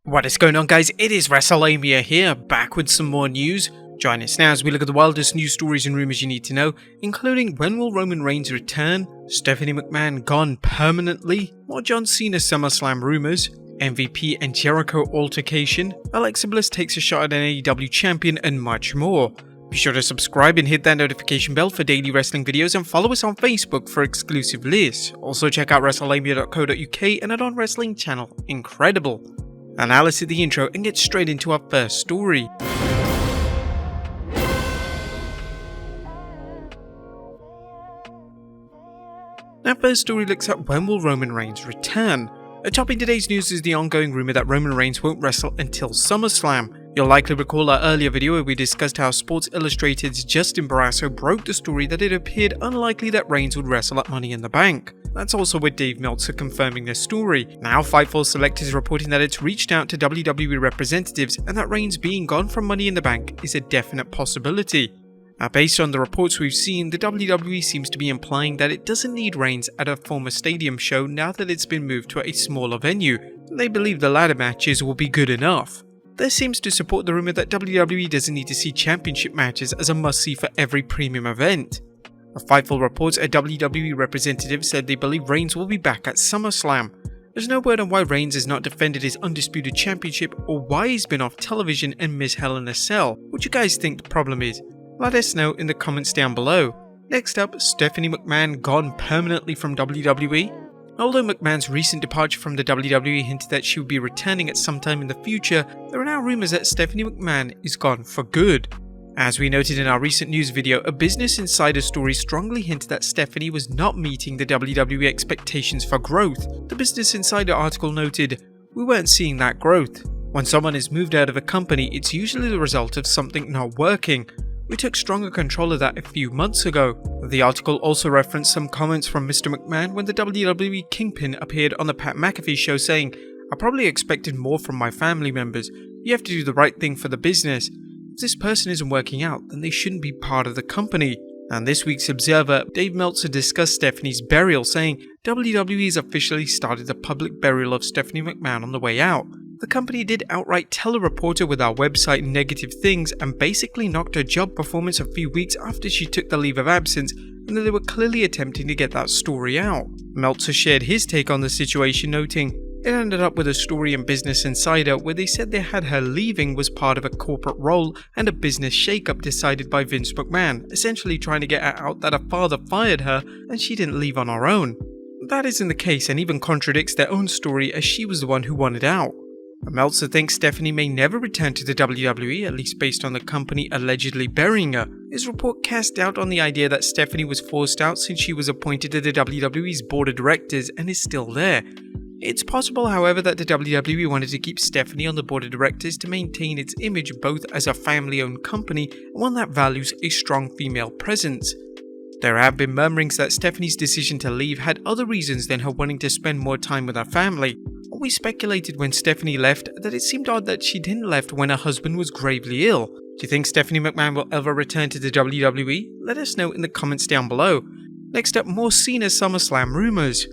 What is going on, guys? It is Wrestlelamia here, back with some more news. Join us now as we look at the wildest news stories and rumors you need to know, including when will Roman Reigns return, Stephanie McMahon gone permanently, more John Cena SummerSlam rumors, MVP and Jericho Altercation, Alexa Bliss takes a shot at an AEW champion, and much more. Be sure to subscribe and hit that notification bell for daily wrestling videos, and follow us on Facebook for exclusive lists. Also check out Wrestlelamia.co.uk and our non-wrestling channel, Incredible. And now let's hit the intro and get straight into our first story. Our first story looks at when will Roman Reigns return. Topping today's news is the ongoing rumor that Roman Reigns won't wrestle until SummerSlam. You'll likely recall our earlier video where we discussed how Sports Illustrated's Justin Barrasso broke the story that it appeared unlikely that Reigns would wrestle at Money in the Bank. That's also with Dave Meltzer confirming this story. Now Fightful Select is reporting that it's reached out to WWE representatives and that Reigns being gone from Money in the Bank is a definite possibility. Now, based on the reports we've seen, the WWE seems to be implying that it doesn't need Reigns at a former stadium show now that it's been moved to a smaller venue. They believe the ladder matches will be good enough. This seems to support the rumor that WWE doesn't need to see championship matches as a must-see for every premium event. A Fightful reports a WWE representative said they believe Reigns will be back at SummerSlam. There's no word on why Reigns has not defended his undisputed championship or why he's been off television and missed Hell in a Cell. What you guys think the problem is? Let us know in the comments down below. Next up, Stephanie McMahon gone permanently from WWE. Although McMahon's recent departure from the WWE hinted that she would be returning at some time in the future, there are now rumors that Stephanie McMahon is gone for good. As we noted in our recent news video, a Business Insider story strongly hinted that Stephanie was not meeting the WWE expectations for growth. The Business Insider article noted, "We weren't seeing that growth. When someone is moved out of a company, it's usually the result of something not working. We took stronger control of that a few months ago." The article also referenced some comments from Mr. McMahon when the WWE Kingpin appeared on the Pat McAfee show saying, "I probably expected more from my family members. You have to do the right thing for the business. If this person isn't working out, then they shouldn't be part of the company." And this week's Observer, Dave Meltzer discussed Stephanie's burial, saying WWE has officially started the public burial of Stephanie McMahon on the way out. The company did outright tell a reporter with our website negative things and basically knocked her job performance a few weeks after she took the leave of absence, and that they were clearly attempting to get that story out. Meltzer shared his take on the situation, noting, "It ended up with a story in Business Insider where they said they had her leaving was part of a corporate role and a business shakeup decided by Vince McMahon, essentially trying to get her out that her father fired her and she didn't leave on her own. That isn't the case and even contradicts their own story as she was the one who wanted out." Meltzer thinks Stephanie may never return to the WWE, at least based on the company allegedly burying her. His report cast doubt on the idea that Stephanie was forced out since she was appointed to the WWE's board of directors and is still there. It's possible, however, that the WWE wanted to keep Stephanie on the board of directors to maintain its image both as a family-owned company and one that values a strong female presence. There have been murmurings that Stephanie's decision to leave had other reasons than her wanting to spend more time with her family. We speculated when Stephanie left that it seemed odd that she didn't left when her husband was gravely ill. Do you think Stephanie McMahon will ever return to the WWE? Let us know in the comments down below. Next up, more Cena SummerSlam rumors.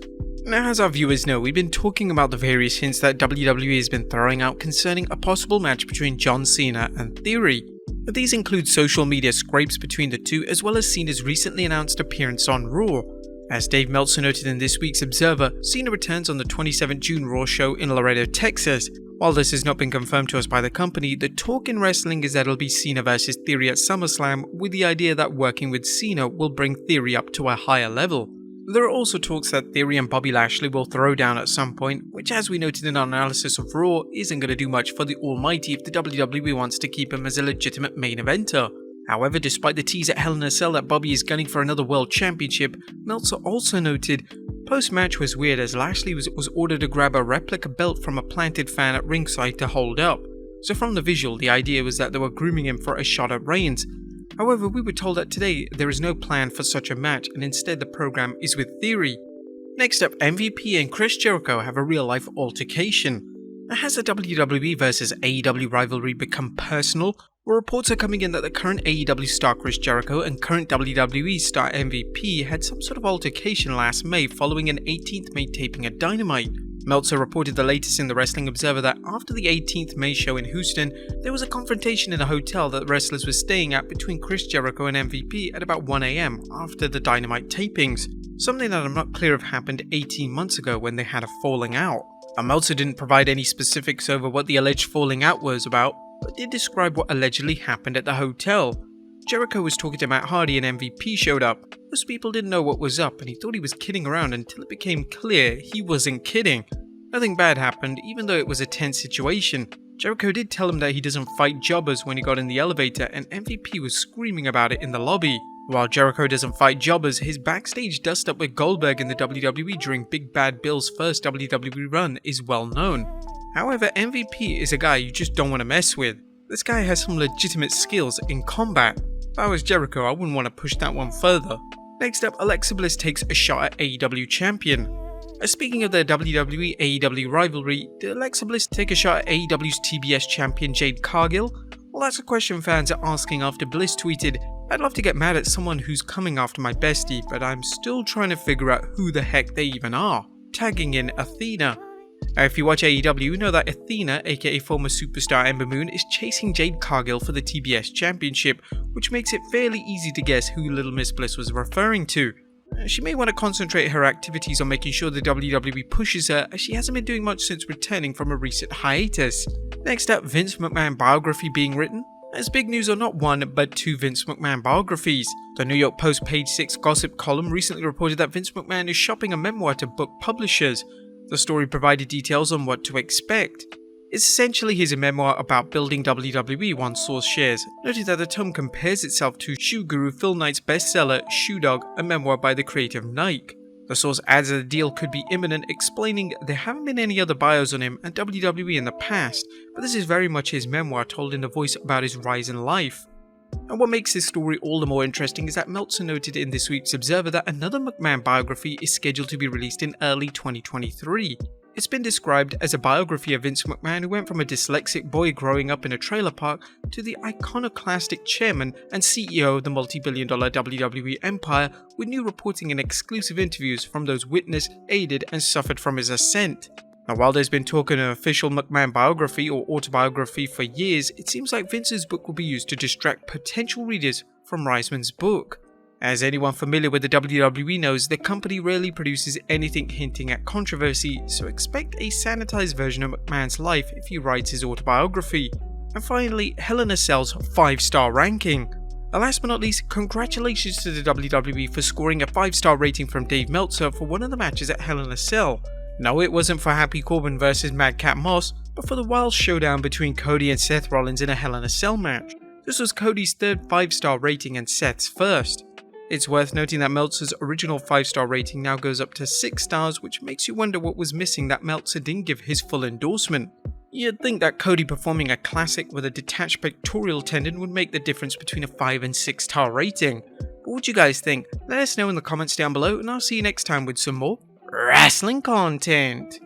Now, as our viewers know, we've been talking about the various hints that WWE has been throwing out concerning a possible match between John Cena and Theory. These include social media scrapes between the two, as well as Cena's recently announced appearance on Raw. As Dave Meltzer noted in this week's Observer, Cena returns on the 27th June Raw show in Laredo, Texas. While this has not been confirmed to us by the company, the talk in wrestling is that it'll be Cena vs Theory at SummerSlam, with the idea that working with Cena will bring Theory up to a higher level. There are also talks that Theory and Bobby Lashley will throw down at some point, which, as we noted in our analysis of Raw, isn't going to do much for the Almighty if the WWE wants to keep him as a legitimate main eventer. However, despite the tease at Hell in a Cell that Bobby is gunning for another world championship, Meltzer also noted, "Post-match was weird as Lashley was ordered to grab a replica belt from a planted fan at ringside to hold up. So from the visual, the idea was that they were grooming him for a shot at Reigns. However, we were told that today there is no plan for such a match and instead the program is with Theory." Next up, MVP and Chris Jericho have a real-life altercation. Has the WWE vs AEW rivalry become personal? Well, reports are coming in that the current AEW star Chris Jericho and current WWE star MVP had some sort of altercation last May following an 18th May taping at Dynamite. Meltzer reported the latest in the Wrestling Observer that after the 18th May show in Houston, there was a confrontation in a hotel that the wrestlers were staying at between Chris Jericho and MVP at about 1 AM after the Dynamite tapings, something that I'm not clear if happened 18 months ago when they had a falling out. Meltzer didn't provide any specifics over what the alleged falling out was about, but did describe what allegedly happened at the hotel. Jericho was talking to Matt Hardy and MVP showed up. Most people didn't know what was up and he thought he was kidding around until it became clear he wasn't kidding. Nothing bad happened, even though it was a tense situation. Jericho did tell him that he doesn't fight jobbers when he got in the elevator, and MVP was screaming about it in the lobby. While Jericho doesn't fight jobbers, his backstage dust-up with Goldberg in the WWE during Big Bad Bill's first WWE run is well known. However, MVP is a guy you just don't want to mess with. This guy has some legitimate skills in combat. If I was Jericho, I wouldn't want to push that one further. Next up, Alexa Bliss takes a shot at AEW champion. Speaking of the WWE AEW rivalry, did Alexa Bliss take a shot at AEW's TBS champion Jade Cargill? Well, that's a question fans are asking after Bliss tweeted, "I'd love to get mad at someone who's coming after my bestie, but I'm still trying to figure out who the heck they even are," tagging in Athena. If you watch AEW, you know that Athena, aka former superstar Ember Moon, is chasing Jade Cargill for the TBS championship, which makes it fairly easy to guess who Little Miss Bliss was referring to. She may want to concentrate her activities on making sure the WWE pushes her, as she hasn't been doing much since returning from a recent hiatus. Next up, Vince McMahon biography being written. There's big news on not one, but two Vince McMahon biographies. The New York Post page 6 gossip column recently reported that Vince McMahon is shopping a memoir to book publishers. The story provided details on what to expect. It's essentially his memoir about building WWE, one source shares, noting that the tome compares itself to shoe guru Phil Knight's bestseller Shoe Dog, a memoir by the creative Nike. The source adds that the deal could be imminent, explaining there haven't been any other bios on him and WWE in the past, but this is very much his memoir told in a voice about his rise in life. And what makes this story all the more interesting is that Meltzer noted in this week's Observer that another McMahon biography is scheduled to be released in early 2023. It's been described as a biography of Vince McMahon, who went from a dyslexic boy growing up in a trailer park to the iconoclastic chairman and CEO of the multi-billion-dollar WWE empire, with new reporting and exclusive interviews from those witnessed, aided and suffered from his ascent. Now, while there's been talk of an official McMahon biography or autobiography for years, it seems like Vince's book will be used to distract potential readers from Reisman's book. As anyone familiar with the WWE knows, the company rarely produces anything hinting at controversy, so expect a sanitized version of McMahon's life if he writes his autobiography. And finally, Hell in a Cell's 5-star ranking. And last but not least, congratulations to the WWE for scoring a 5-star rating from Dave Meltzer for one of the matches at Hell in a Cell. No, it wasn't for Happy Corbin vs Madcap Moss, but for the wild showdown between Cody and Seth Rollins in a Hell in a Cell match. This was Cody's third 5-star rating and Seth's first. It's worth noting that Meltzer's original 5-star rating now goes up to 6 stars, which makes you wonder what was missing that Meltzer didn't give his full endorsement. You'd think that Cody performing a classic with a detached pectoral tendon would make the difference between a 5 and 6 star rating. But what do you guys think? Let us know in the comments down below, and I'll see you next time with some more wrestling content.